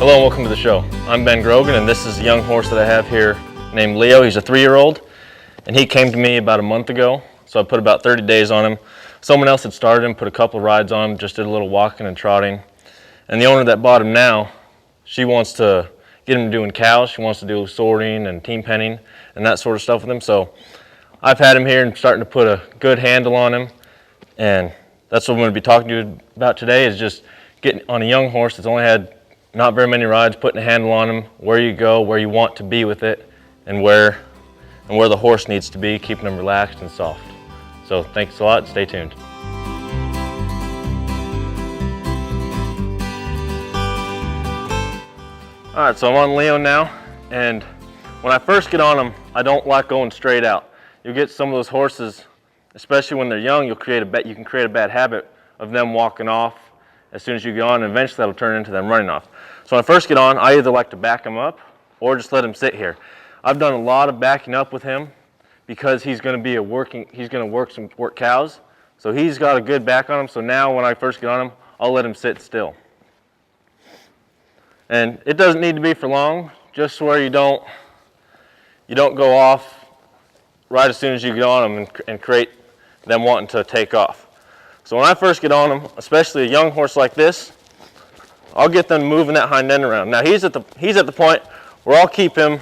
Hello and welcome to the show. I'm Ben Grogan, and this is a young horse that I have here named Leo. He's a 3-year-old, and he came to me about a month ago, so I put about 30 days on him. Someone else had started him, put a couple of rides on him, just did a little walking and trotting. And the owner that bought him now, she wants to get him doing cows. She wants to do sorting and team penning and that sort of stuff with him. So I've had him here and starting to put a good handle on him, and that's what I'm going to be talking to you about today, is just getting on a young horse that's only had not very many rides, putting a handle on him, where you go, where you want to be with it, and where the horse needs to be, keeping him relaxed and soft. So thanks a lot, stay tuned. All right, so I'm on Leo now, and when I first get on him, I don't like going straight out. You'll get some of those horses, especially when they're young, you can create a bad habit of them walking off as soon as you get on, and eventually that'll turn into them running off. So when I first get on, I either like to back him up or just let him sit here. I've done a lot of backing up with him because he's going to work cows. So he's got a good back on him. So now when I first get on him, I'll let him sit still. And it doesn't need to be for long, just where you don't go off right as soon as you get on them and create them wanting to take off. So when I first get on them, especially a young horse like this, I'll get them moving that hind end around. Now he's at the point where I'll keep him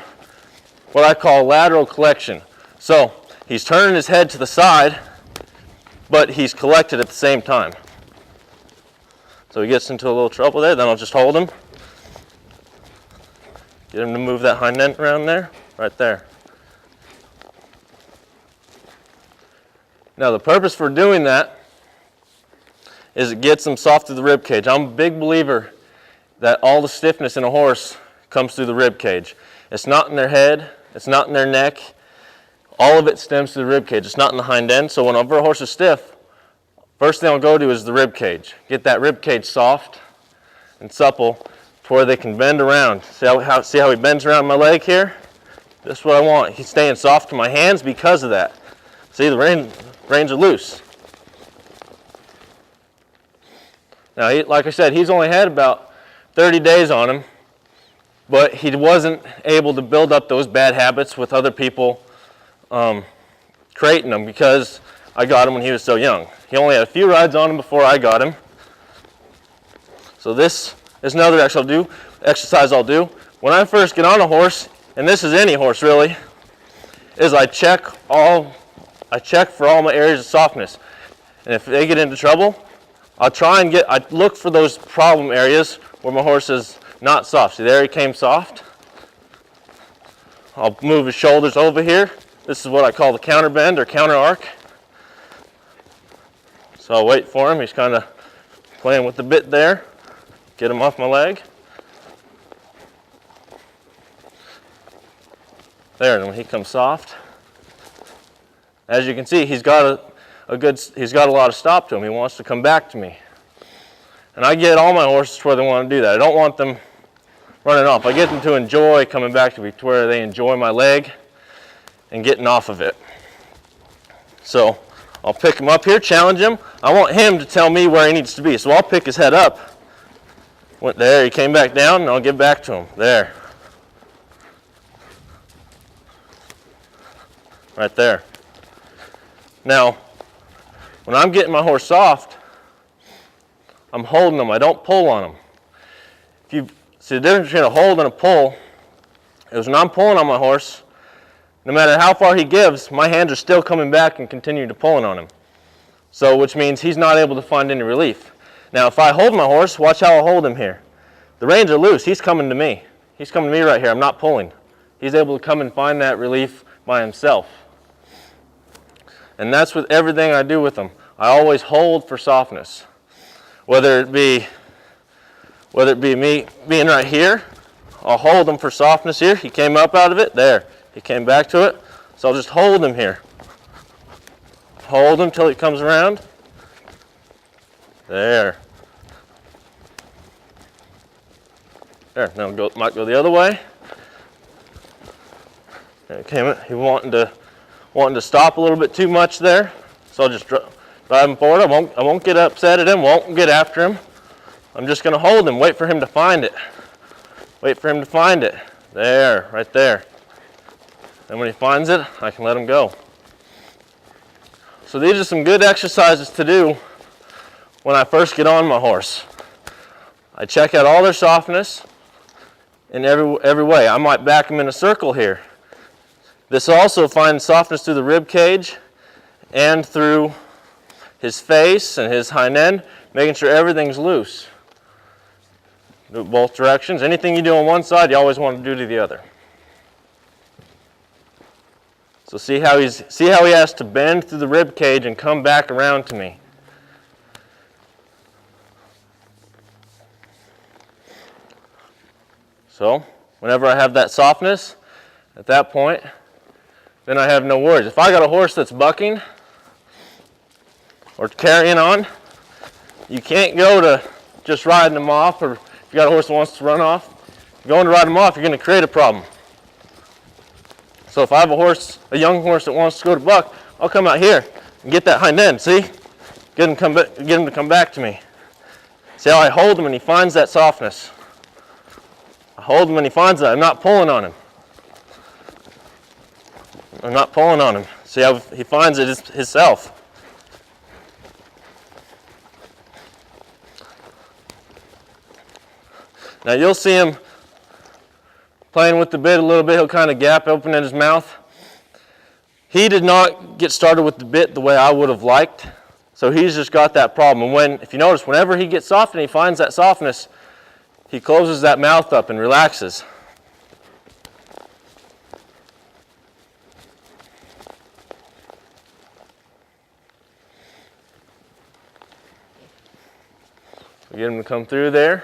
what I call lateral collection. So he's turning his head to the side, but he's collected at the same time. So he gets into a little trouble there, then I'll just hold him. Get him to move that hind end around there, right there. Now the purpose for doing that is it gets them soft through the rib cage. I'm a big believer that all the stiffness in a horse comes through the rib cage. It's not in their head, it's not in their neck. All of it stems through the rib cage. It's not in the hind end. So whenever a horse is stiff, first thing I'll go to is the rib cage. Get that rib cage soft and supple to where they can bend around. See how he bends around my leg here? That's what I want. He's staying soft to my hands because of that. See, the reins are loose. Now, like I said, he's only had about 30 days on him, but he wasn't able to build up those bad habits with other people creating them because I got him when he was so young. He only had a few rides on him before I got him. So this is another exercise I'll do. When I first get on a horse, and this is any horse really, is I check for all my areas of softness. And if they get into trouble, I look for those problem areas where my horse is not soft. See, there he came soft. I'll move his shoulders over here. This is what I call the counter bend or counter arc. So I'll wait for him. He's kind of playing with the bit there. Get him off my leg. There, and when he comes soft, as you can see, he's got a lot of stop to him. He wants to come back to me. And I get all my horses where they want to do that. I don't want them running off. I get them to enjoy coming back to me, to where they enjoy my leg and getting off of it. So I'll pick him up here, challenge him. I want him to tell me where he needs to be. So I'll pick his head up. Went there, he came back down, and I'll get back to him. There. Right there. Now, when I'm getting my horse soft, I'm holding him. I don't pull on him. If you see the difference between a hold and a pull, is when I'm pulling on my horse, no matter how far he gives, my hands are still coming back and continue to pulling on him. So, which means he's not able to find any relief. Now, if I hold my horse, watch how I hold him here. The reins are loose. He's coming to me. He's coming to me right here. I'm not pulling. He's able to come and find that relief by himself. And that's with everything I do with them. I always hold for softness. Whether it be me being right here, I'll hold him for softness here. He came up out of it. There. He came back to it. So I'll just hold him here. Hold him till he comes around. There. There. Now might go the other way. There he wanting to stop a little bit too much there. So I'll just drive him forward. I won't get upset at him. Won't get after him. I'm just going to hold him, wait for him to find it. Wait for him to find it. There, right there. And when he finds it, I can let him go. So these are some good exercises to do when I first get on my horse. I check out all their softness in every way. I might back them in a circle here. This also finds softness through the rib cage and through his face and his hind end, making sure everything's loose. Do it both directions. Anything you do on one side, you always want to do to the other. So see how he has to bend through the rib cage and come back around to me. So whenever I have that softness, at that point, then I have no worries. If I got a horse that's bucking or carrying on, you can't go to just riding them off, or if you got a horse that wants to run off, going to ride them off, you're going to create a problem. So if I have a young horse that wants to go to buck, I'll come out here and get that hind end, see? Get him to come back to me. See how I hold him and he finds that softness. I hold him and he finds that. I'm not pulling on him. I'm not pulling on him. See how he finds it himself. Now you'll see him playing with the bit a little bit. He'll kind of gap open in his mouth. He did not get started with the bit the way I would have liked, so he's just got that problem. And if you notice, whenever he gets soft and he finds that softness, he closes that mouth up and relaxes. Get him to come through there.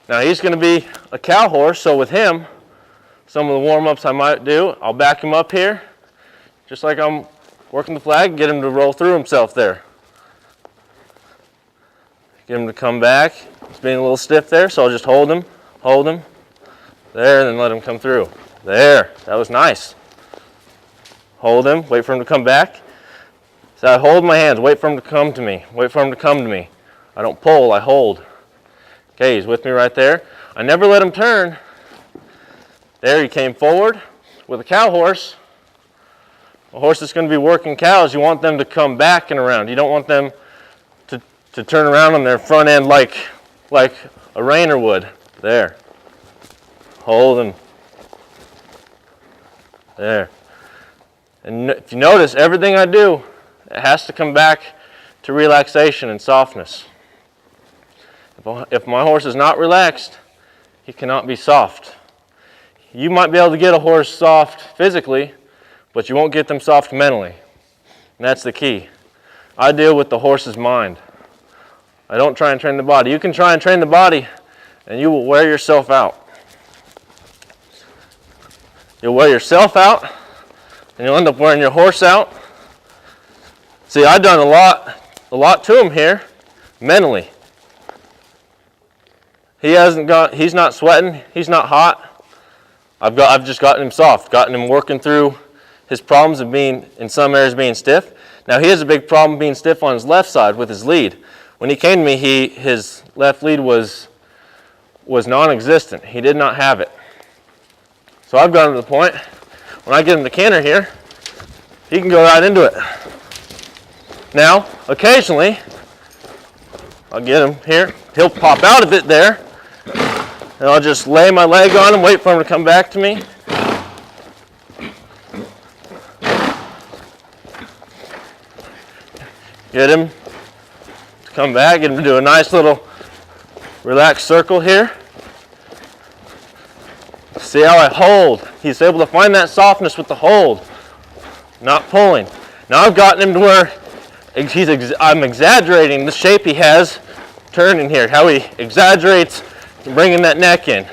Now he's going to be a cow horse, so with him, some of the warm-ups I might do, I'll back him up here, just like I'm working the flag, get him to roll through himself there. Get him to come back. He's being a little stiff there, so I'll just hold him, there, and then let him come through. There, that was nice. Hold him, wait for him to come back. So I hold my hands, wait for him to come to me, wait for him to come to me. I don't pull, I hold. Okay, he's with me right there. I never let him turn. There, he came forward. With a cow horse, a horse that's going to be working cows, you want them to come back and around. You don't want them to turn around on their front end like a reiner would. There. Hold him. There. And if you notice, everything I do, it has to come back to relaxation and softness. If my horse is not relaxed, he cannot be soft. You might be able to get a horse soft physically, but you won't get them soft mentally. And that's the key. I deal with the horse's mind. I don't try and train the body. You can try and train the body, and you will wear yourself out. You'll wear yourself out, and you'll end up wearing your horse out. See, I've done a lot to him here, mentally. He's not sweating, he's not hot. I've just gotten him soft, gotten him working through his problems of being, in some areas, being stiff. Now he has a big problem being stiff on his left side with his lead. When he came to me, his left lead was non-existent. He did not have it. So I've gotten to the point, when I get him the canter here, he can go right into it. Now, occasionally, I'll get him here. He'll pop out of it there, and I'll just lay my leg on him, wait for him to come back to me. Get him to come back, get him to do a nice little relaxed circle here. See how I hold? He's able to find that softness with the hold, not pulling. Now I've gotten him to where I'm exaggerating the shape he has turning here, how he exaggerates bringing that neck in.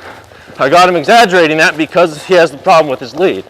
I got him exaggerating that because he has the problem with his lead.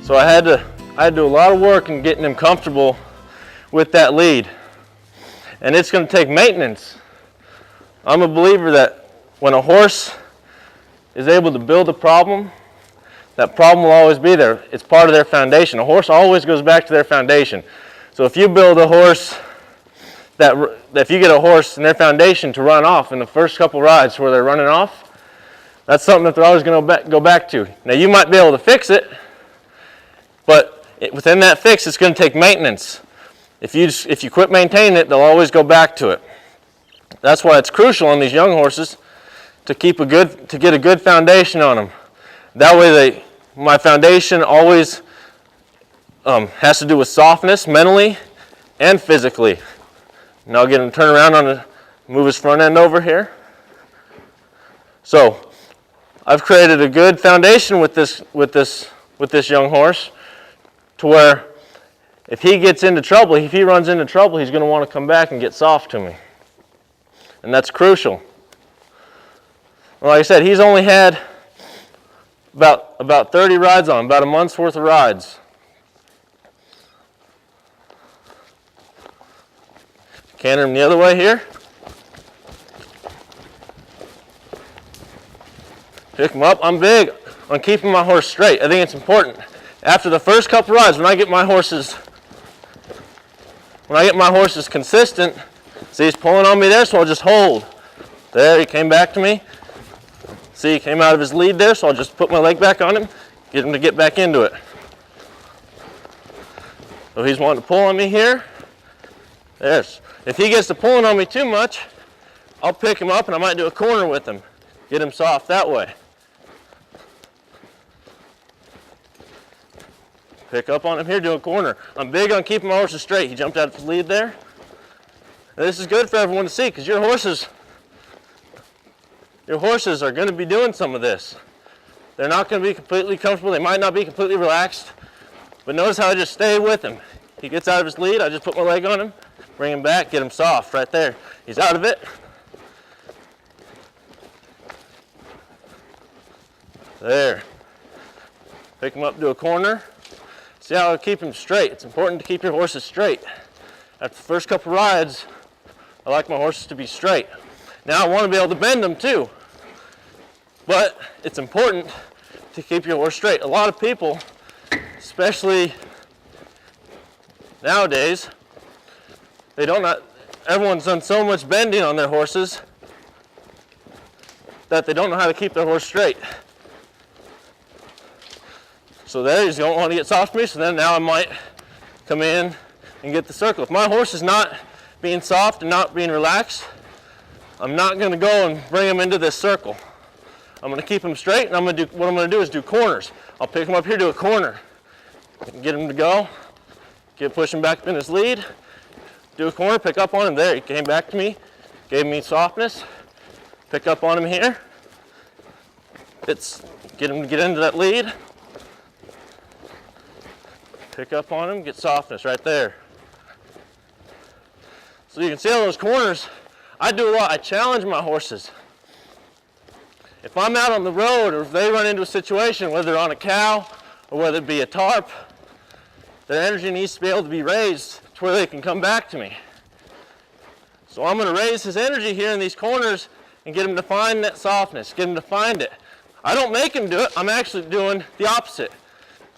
So I had to do a lot of work in getting him comfortable with that lead. And it's going to take maintenance. I'm a believer that when a horse is able to build a problem, that problem will always be there. It's part of their foundation. A horse always goes back to their foundation. So if you build a horse, if you get a horse in their foundation to run off in the first couple rides where they're running off, that's something that they're always going to go back to. Now you might be able to fix it, but within that fix, it's going to take maintenance. If you quit maintaining it, they'll always go back to it. That's why it's crucial on these young horses to get a good foundation on them. That way, my foundation always has to do with softness, mentally and physically. Now I'll get him to turn around move his front end over here. So I've created a good foundation with this young horse, to where if he gets into trouble, if he runs into trouble, he's going to want to come back and get soft to me. And that's crucial. Well, like I said, he's only had about 30 rides on him, about a month's worth of rides. Canter him the other way here. Pick him up. I'm big on keeping my horse straight. I think it's important. After the first couple rides, when I get my horses consistent, see, he's pulling on me there, so I'll just hold. There, he came back to me. See, he came out of his lead there, so I'll just put my leg back on him, get him to get back into it. So he's wanting to pull on me here. There's. If he gets to pulling on me too much, I'll pick him up and I might do a corner with him. Get him soft that way. Pick up on him here, do a corner. I'm big on keeping my horses straight. He jumped out of his lead there. And this is good for everyone to see, because your horses are going to be doing some of this. They're not going to be completely comfortable. They might not be completely relaxed. But notice how I just stay with him. He gets out of his lead. I just put my leg on him, bring him back, get him soft right there. He's out of it. There. Pick him up, do a corner. See how I keep him straight. It's important to keep your horses straight. After the first couple rides, I like my horses to be straight. Now I want to be able to bend them too. But it's important to keep your horse straight. A lot of people, especially nowadays, everyone's done so much bending on their horses that they don't know how to keep their horse straight. So there, he's don't want to get soft to me, so then now I might come in and get the circle. If my horse is not being soft and not being relaxed, I'm not going to go and bring him into this circle. I'm going to keep him straight, and what I'm going to do is do corners. I'll pick him up here, do a corner, get him to go, push him back in his lead, do a corner, pick up on him. There, he came back to me, gave me softness, pick up on him here. Get him to get into that lead. Pick up on him, get softness right there. So you can see all those corners. I do a lot. I challenge my horses. If I'm out on the road, or if they run into a situation, whether they're on a cow or whether it be a tarp, their energy needs to be able to be raised to where they can come back to me. So I'm going to raise his energy here in these corners and get him to find that softness, get him to find it. I don't make him do it. I'm actually doing the opposite.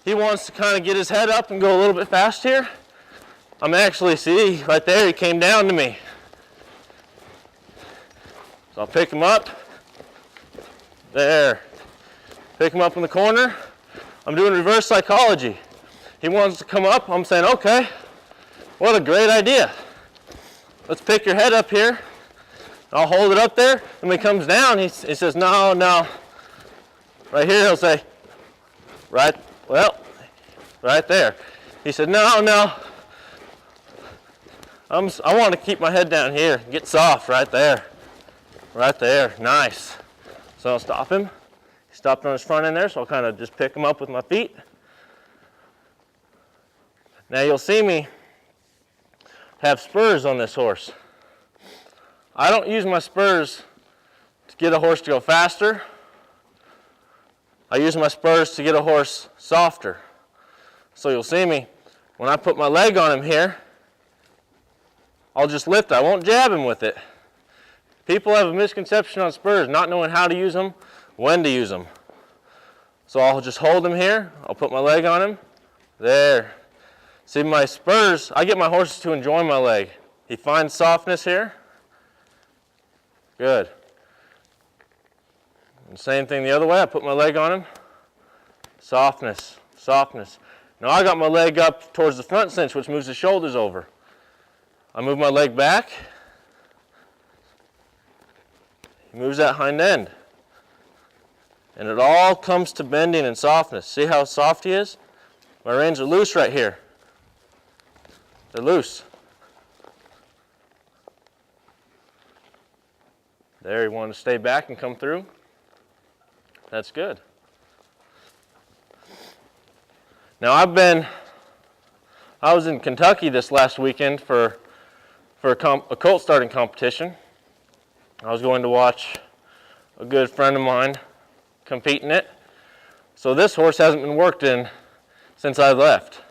He wants to kind of get his head up and go a little bit fast here. I'm actually, see, right there, he came down to me. So I'll pick him up. There. Pick him up in the corner. I'm doing reverse psychology. He wants to come up. I'm saying, okay, what a great idea. Let's pick your head up here. I'll hold it up there. And when he comes down, he says, no, no. Right here, he'll say, right there. He said, no, no. I want to keep my head down here. Get soft right there. Right there. Nice. So I'll stop him. He stopped on his front end there, so I'll kind of just pick him up with my feet. Now you'll see me have spurs on this horse. I don't use my spurs to get a horse to go faster. I use my spurs to get a horse softer. So you'll see me, when I put my leg on him here, I'll just lift it. I won't jab him with it. People have a misconception on spurs, not knowing how to use them, when to use them. So I'll just hold him here, I'll put my leg on him, there. See, my spurs, I get my horses to enjoy my leg. He finds softness here. Good. And same thing the other way, I put my leg on him. Softness, softness. Now I got my leg up towards the front cinch, which moves the shoulders over. I move my leg back. He moves that hind end. And it all comes to bending and softness. See how soft he is? My reins are loose right here. They're loose. There, you want to stay back and come through. That's good. Now I was in Kentucky this last weekend for a colt starting competition. I was going to watch a good friend of mine compete in it. So this horse hasn't been worked in since I left.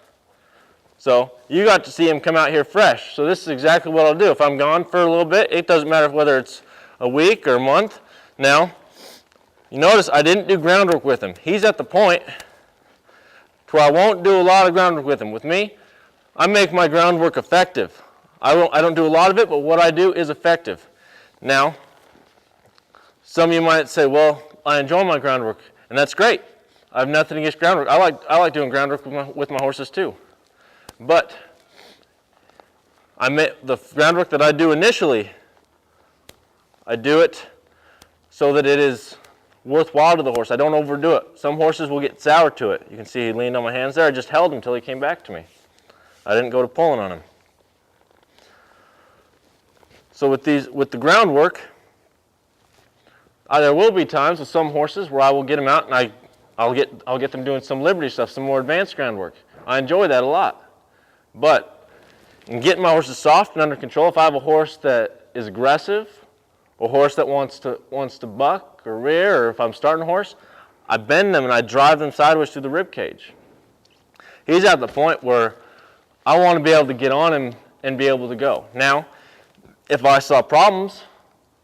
So you got to see him come out here fresh. So this is exactly what I'll do. If I'm gone for a little bit, it doesn't matter whether it's a week or a month. Now, you notice I didn't do groundwork with him. He's at the point where I won't do a lot of groundwork with him. With me, I make my groundwork effective. I don't do a lot of it, but what I do is effective. Now, some of you might say, well, I enjoy my groundwork, and that's great. I have nothing against groundwork. I like doing groundwork with my horses too. But the groundwork that I do initially, I do it so that it is worthwhile to the horse. I don't overdo it. Some horses will get sour to it. You can see he leaned on my hands there. I just held him until he came back to me. I didn't go to pulling on him. So with the groundwork, there will be times with some horses where I will get them out and I'll get them doing some liberty stuff, some more advanced groundwork. I enjoy that a lot. But in getting my horses soft and under control, if I have a horse that is aggressive, a horse that wants to buck or rear, or if I'm starting a horse, I bend them and I drive them sideways through the rib cage. He's at the point where I want to be able to get on him and be able to go. Now, if I saw problems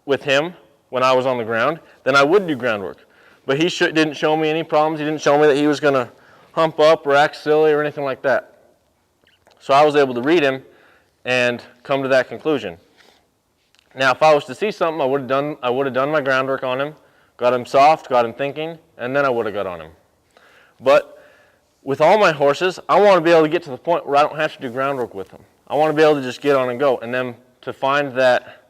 with him when I was on the ground, then I would do groundwork. But he didn't show me any problems. He didn't show me that he was going to hump up or act silly or anything like that. So I was able to read him and come to that conclusion. Now, if I was to see something, I would have done my groundwork on him, got him soft, got him thinking, and then I would have got on him. But with all my horses, I want to be able to get to the point where I don't have to do groundwork with them. I want to be able to just get on and go, and then to find that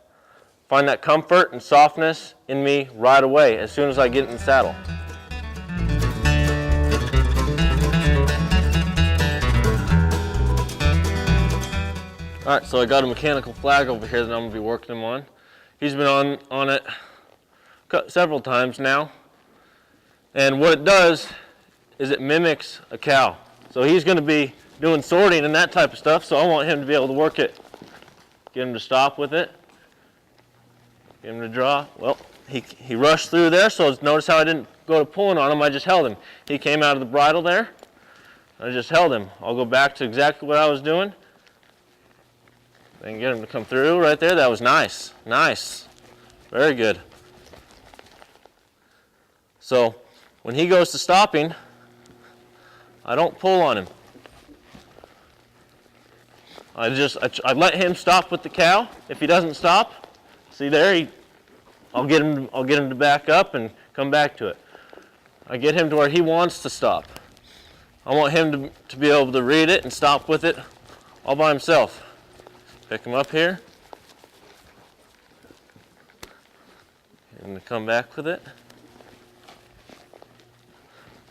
comfort and softness in me right away as soon as I get in the saddle. All right, so I got a mechanical flag over here that I'm going to be working him on. He's been on it several times now. And what it does is it mimics a cow. So he's going to be doing sorting and that type of stuff, so I want him to be able to work it. Get him to stop with it. Get him to draw. Well, he rushed through there, so notice how I didn't go to pulling on him, I just held him. He came out of the bridle there. I just held him. I'll go back to exactly what I was doing. And get him to come through right there. That was nice. Nice. Very good. So when he goes to stopping, I don't pull on him. I let him stop with the cow. If he doesn't stop, see there, I'll get him to back up and come back to it. I get him to where he wants to stop. I want him to be able to read it and stop with it all by himself. Pick him up here. Get him to come back with it.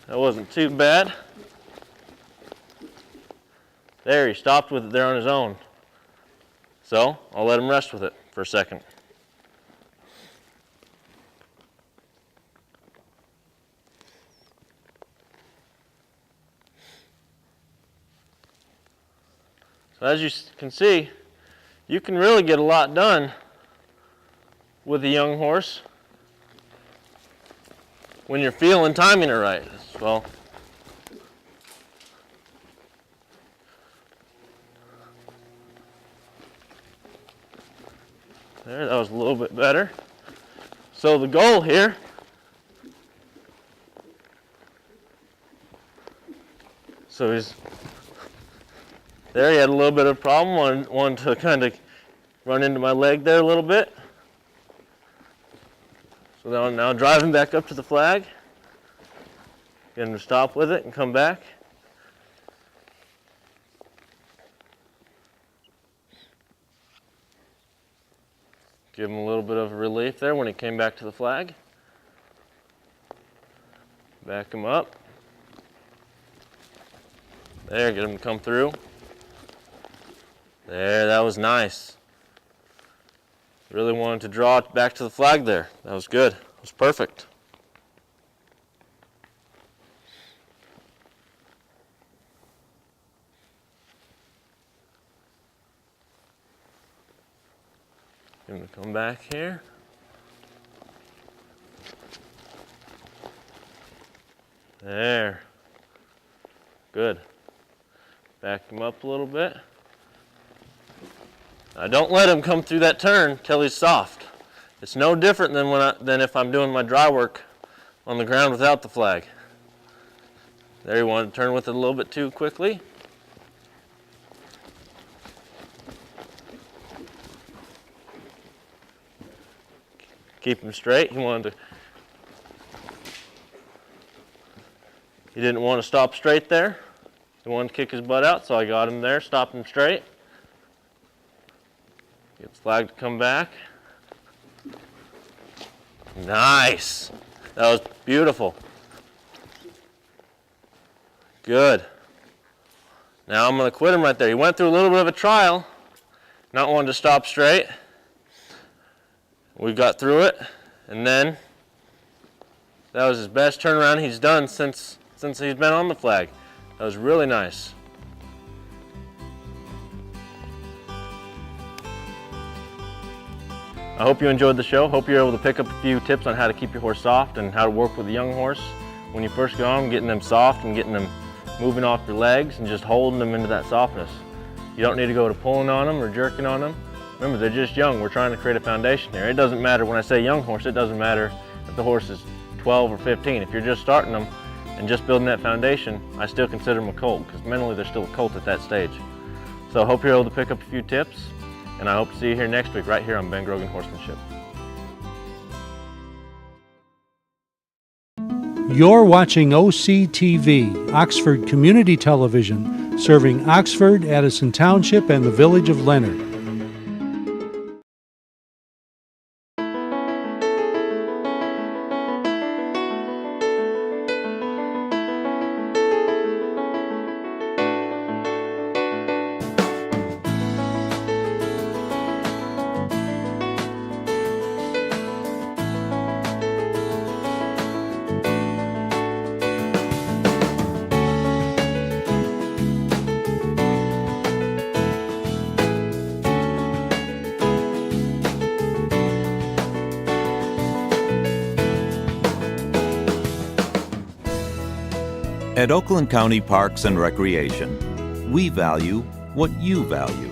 That wasn't too bad. There, he stopped with it there on his own. So, I'll let him rest with it for a second. So as you can see, you can really get a lot done with a young horse when you're feeling timing it right. Well, There, that was a little bit better. So the goal here he's there. He had a little bit of a problem. Wanted to kind of run into my leg there a little bit. So now driving back up to the flag. Get him to stop with it and come back. Give him a little bit of a relief there when he came back to the flag. Back him up. There, get him to come through. There, that was nice. Really wanted to draw it back to the flag there. That was good. It was perfect. Get him to come back here. There. Good. Back him up a little bit. Now don't let him come through that turn till he's soft. It's no different than if I'm doing my dry work on the ground without the flag. There, you want to turn with it a little bit too quickly. Keep him straight. He didn't want to stop straight there. He wanted to kick his butt out, so I got him there, stopped him straight. Get the flag to come back. Nice. That was beautiful. Good. Now I'm going to quit him right there. He went through a little bit of a trial, not wanting to stop straight. We got through it, and then that was his best turnaround he's done since he's been on the flag. That was really nice. I hope you enjoyed the show. Hope you're able to pick up a few tips on how to keep your horse soft and how to work with a young horse when you first go on, getting them soft and getting them moving off your legs and just holding them into that softness. You don't need to go to pulling on them or jerking on them. Remember, they're just young. We're trying to create a foundation here. It doesn't matter when I say young horse, it doesn't matter if the horse is 12 or 15. If you're just starting them and just building that foundation, I still consider them a colt because mentally they're still a colt at that stage. So I hope you're able to pick up a few tips, and I hope to see you here next week right here on Ben Grogan Horsemanship. You're watching OCTV, Oxford Community Television, serving Oxford, Addison Township, and the village of Leonard. At Oakland County Parks and Recreation, we value what you value: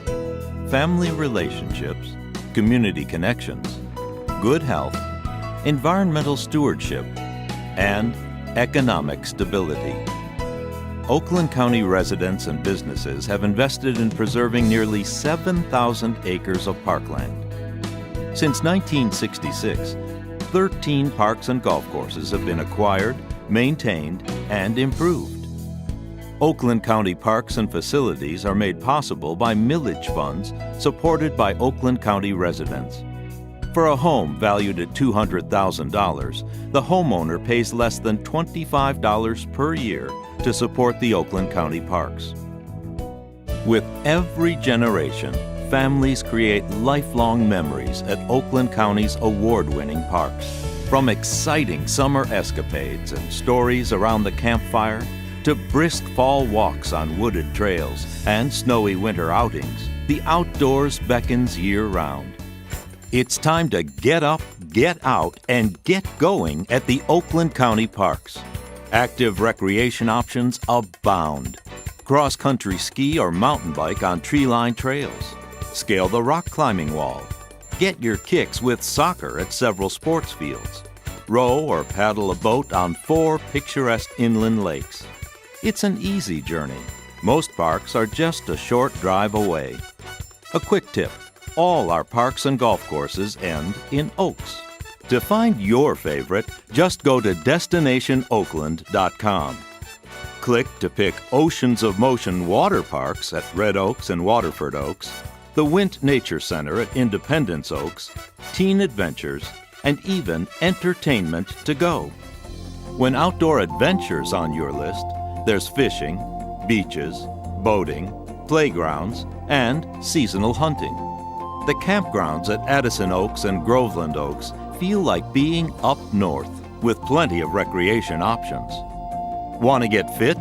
family relationships, community connections, good health, environmental stewardship, and economic stability. Oakland County residents and businesses have invested in preserving nearly 7,000 acres of parkland. Since 1966, 13 parks and golf courses have been acquired, maintained, and improved. Oakland County Parks and Facilities are made possible by millage funds supported by Oakland County residents. For a home valued at $200,000, the homeowner pays less than $25 per year to support the Oakland County Parks. With every generation, families create lifelong memories at Oakland County's award-winning parks. From exciting summer escapades and stories around the campfire to brisk fall walks on wooded trails and snowy winter outings, the outdoors beckons year-round. It's time to get up, get out, and get going at the Oakland County Parks. Active recreation options abound. Cross-country ski or mountain bike on tree-lined trails. Scale the rock climbing wall. get your kicks with soccer at several sports fields. Row or paddle a boat on 4 picturesque inland lakes. It's an easy journey. Most parks are just a short drive away. A quick tip: all our parks and golf courses end in Oaks. To find your favorite, just go to destinationoakland.com. Click to pick Oceans of Motion water parks at Red Oaks and Waterford Oaks, the Wint Nature Center at Independence Oaks, Teen Adventures, and even Entertainment to Go. When outdoor adventures on your list, there's fishing, beaches, boating, playgrounds, and seasonal hunting. The campgrounds at Addison Oaks and Groveland Oaks feel like being up north with plenty of recreation options. Want to get fit?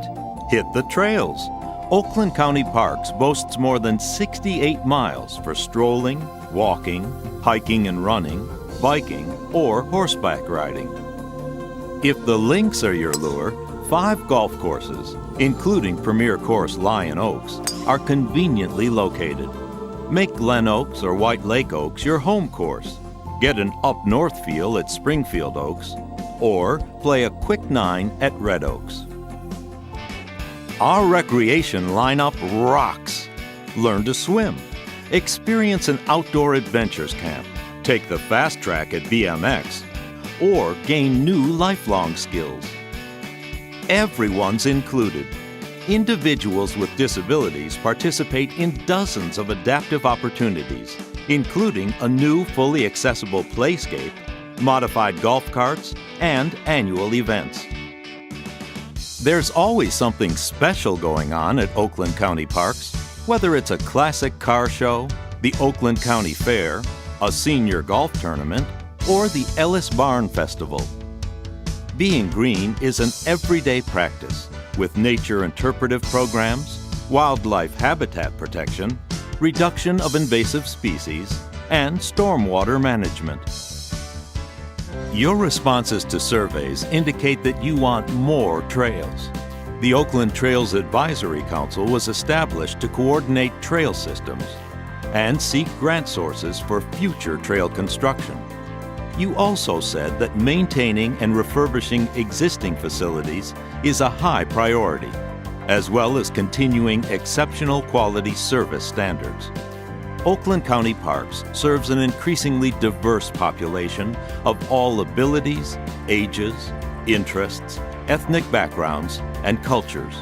Hit the trails. Oakland County Parks boasts more than 68 miles for strolling, walking, hiking and running, biking, or horseback riding. If the links are your lure, 5 golf courses, including premier course Lion Oaks, are conveniently located. Make Glen Oaks or White Lake Oaks your home course. Get an up-north feel at Springfield Oaks, or play a quick 9 at Red Oaks. Our recreation lineup rocks. Learn to swim. Experience an outdoor adventures camp. Take the fast track at BMX, or gain new lifelong skills. Everyone's included. Individuals with disabilities participate in dozens of adaptive opportunities, including a new fully accessible playscape, modified golf carts, and annual events. There's always something special going on at Oakland County Parks, whether it's a classic car show, the Oakland County Fair, a senior golf tournament, or the Ellis Barn Festival. Being green is an everyday practice with nature interpretive programs, wildlife habitat protection, reduction of invasive species, and stormwater management. Your responses to surveys indicate that you want more trails. The Oakland Trails Advisory Council was established to coordinate trail systems and seek grant sources for future trail construction. You also said that maintaining and refurbishing existing facilities is a high priority, as well as continuing exceptional quality service standards. Oakland County Parks serves an increasingly diverse population of all abilities, ages, interests, ethnic backgrounds, and cultures.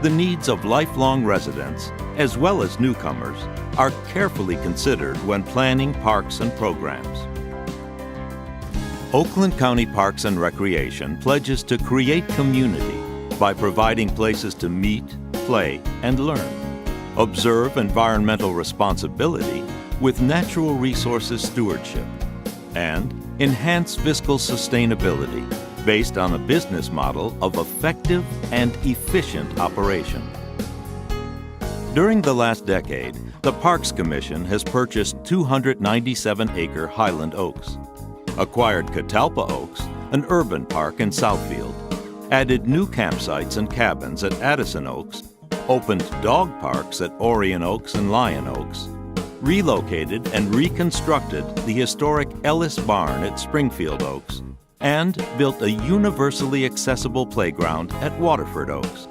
The needs of lifelong residents, as well as newcomers, are carefully considered when planning parks and programs. Oakland County Parks and Recreation pledges to create community by providing places to meet, play, and learn. Observe environmental responsibility with natural resources stewardship, and enhance fiscal sustainability based on a business model of effective and efficient operation. During the last decade, the Parks Commission has purchased 297-acre Highland Oaks, acquired Catalpa Oaks, an urban park in Southfield, added new campsites and cabins at Addison Oaks, opened dog parks at Orion Oaks and Lion Oaks, relocated and reconstructed the historic Ellis Barn at Springfield Oaks, and built a universally accessible playground at Waterford Oaks.